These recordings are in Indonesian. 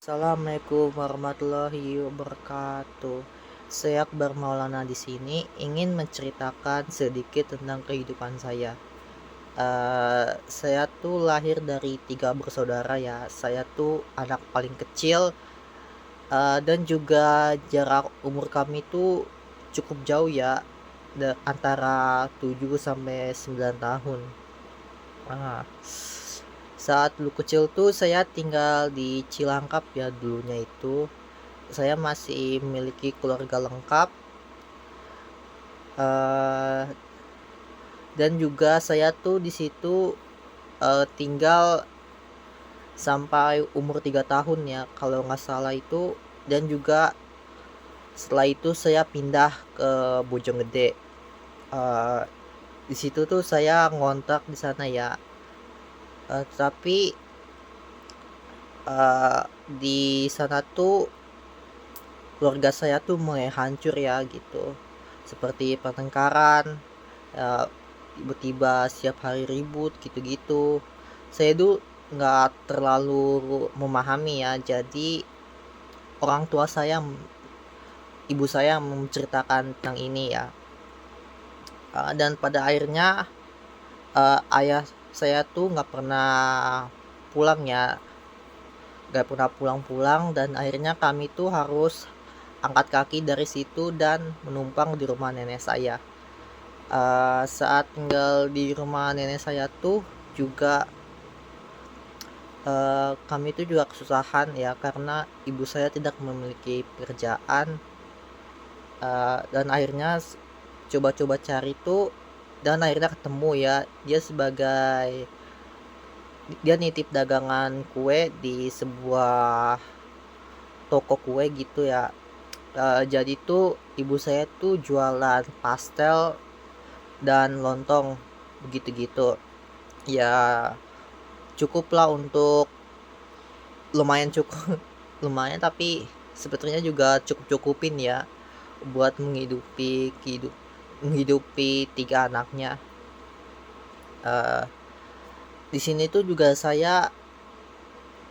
Assalamualaikum warahmatullahi wabarakatuh. Saya Akbar Maulana di sini ingin menceritakan sedikit tentang kehidupan saya. Saya tuh lahir dari 3 bersaudara ya. Saya tuh anak paling kecil, dan juga jarak umur kami tuh cukup jauh ya, antara 7 sampai 9 tahun. Ah, saat dulu kecil tuh saya tinggal di Cilangkap ya dulunya itu. Saya masih memiliki keluarga lengkap, eh, dan juga saya tuh di situ tinggal sampai umur 3 tahun ya kalau nggak salah itu. Dan juga setelah itu saya pindah ke Bojonggede. Eh, di situ tuh saya ngontrak di sana ya. Tapi eh, di sana tuh keluarga saya tuh mulai hancur ya gitu, seperti pertengkaran, ya, tiba-tiba setiap hari ribut gitu-gitu. Saya tuh nggak terlalu memahami ya, jadi orang tua saya, ibu saya menceritakan tentang ini ya. Dan pada akhirnya ayah saya tuh nggak pernah pulang ya, nggak pernah pulang-pulang, dan akhirnya kami tuh harus angkat kaki dari situ dan menumpang di rumah nenek saya. Saat tinggal di rumah nenek saya tuh juga kami tuh juga kesusahan ya, karena ibu saya tidak memiliki pekerjaan. Dan akhirnya coba-coba cari tuh, dan akhirnya ketemu ya, dia nitip dagangan kue di sebuah toko kue gitu ya. Jadi tuh ibu saya tuh jualan pastel dan lontong begitu gitu ya. Cukuplah untuk, lumayan cukup, lumayan, tapi sebetulnya juga cukup-cukupin ya buat menghidupi 3 anaknya. Eh, di sini tuh juga saya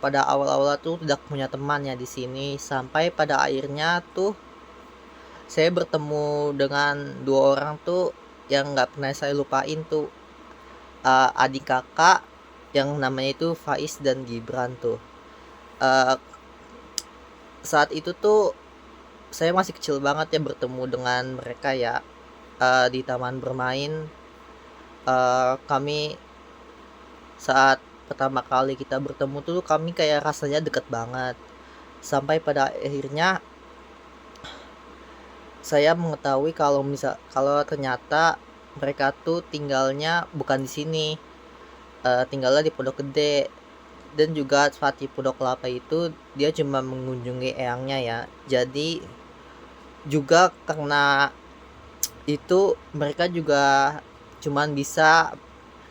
pada awal-awal tuh tidak punya teman ya di sini, sampai pada akhirnya tuh saya bertemu dengan 2 orang tuh yang nggak pernah saya lupain tuh. Adik kakak yang namanya itu Faiz dan Gibran tuh. Eh, saat itu tuh saya masih kecil banget ya bertemu dengan mereka ya, di taman bermain. Kami saat pertama kali kita bertemu tuh kami kayak rasanya deket banget, sampai pada akhirnya saya mengetahui kalau ternyata mereka tuh tinggalnya bukan di sini, tinggalnya di Pondok Gede. Dan juga saat di Pondok Kelapa itu dia cuma mengunjungi eyangnya ya. Jadi juga karena itu mereka juga cuman bisa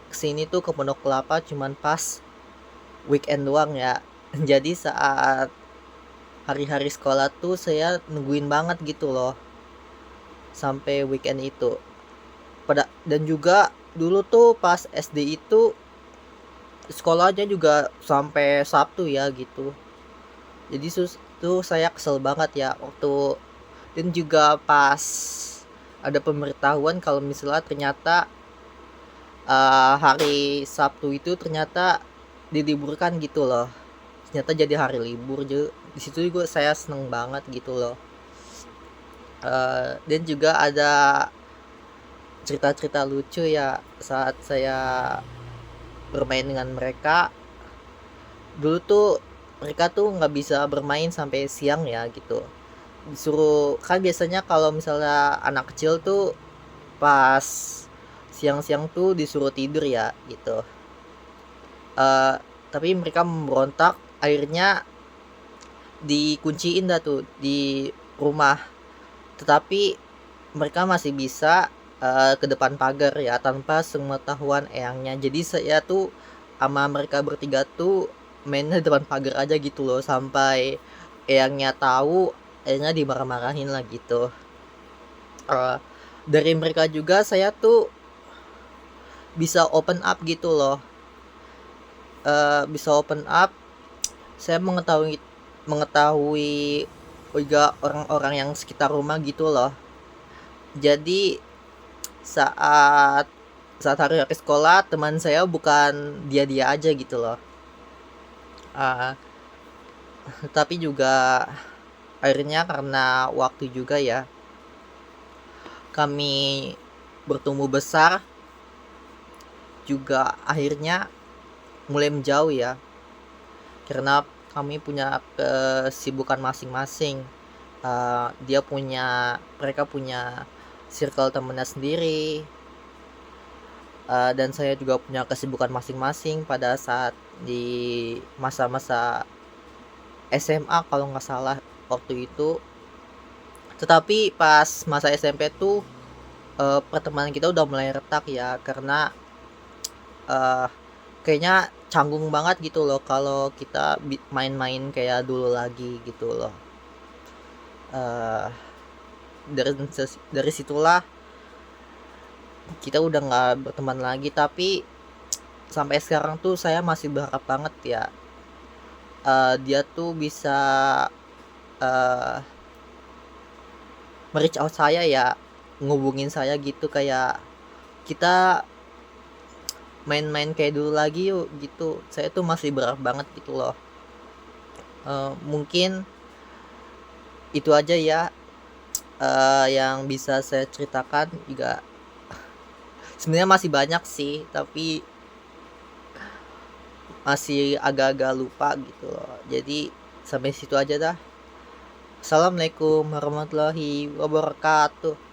kesini tuh ke Pondok Kelapa cuman pas weekend doang ya. Jadi saat hari-hari sekolah tuh saya nungguin banget gitu loh sampai weekend itu. Dan juga dulu tuh pas SD itu sekolahnya juga sampai Sabtu ya gitu. Jadi tuh saya kesel banget ya waktu. Dan juga pas ada pemberitahuan kalau misalnya ternyata hari Sabtu itu ternyata diliburkan gitu loh. Ternyata jadi hari libur. Jadi di situ juga saya seneng banget gitu loh. Dan juga ada cerita-cerita lucu ya saat saya bermain dengan mereka. Dulu tuh mereka tuh nggak bisa bermain sampai siang ya gitu. Disuruh, kan biasanya kalau misalnya anak kecil tuh pas siang-siang tuh disuruh tidur ya gitu. Eh, tapi mereka memberontak, akhirnya dikunciin dah tuh di rumah. Tetapi mereka masih bisa ke depan pagar ya tanpa sepengetahuan eyangnya. Jadi saya tuh sama mereka bertiga tuh mainnya depan pagar aja gitu loh, sampai eyangnya tahu, eyangnya dimarah-marahin lah gitu. Eh, dari mereka juga saya tuh bisa open up gitu loh. Bisa open up, saya mengetahui mengetahui juga orang-orang yang sekitar rumah gitu loh. Jadi saat saat hari-hari sekolah teman saya bukan dia-dia aja gitu loh. Ah, tapi juga akhirnya karena waktu juga ya, kami bertumbuh besar juga akhirnya mulai menjauh ya, karena kami punya kesibukan masing-masing. Mereka punya circle temennya sendiri, dan saya juga punya kesibukan masing-masing pada saat di masa-masa SMA kalau nggak salah waktu itu. Tetapi pas masa SMP tuh pertemanan kita udah mulai retak ya, karena eh, kayaknya canggung banget gitu loh kalau kita main-main kayak dulu lagi gitu loh. eh dari situlah kita udah nggak berteman lagi, tapi sampai sekarang tuh saya masih berharap banget ya, dia tuh bisa uh, reach out saya ya, ngubungin saya gitu, kayak kita main-main kayak dulu lagi yuk gitu. Saya tuh masih berharap banget gitu loh. Mungkin itu aja ya, yang bisa saya ceritakan. Juga sebenarnya masih banyak sih, tapi masih agak-agak lupa gitu loh. Jadi sampai situ aja dah. Assalamualaikum warahmatullahi wabarakatuh.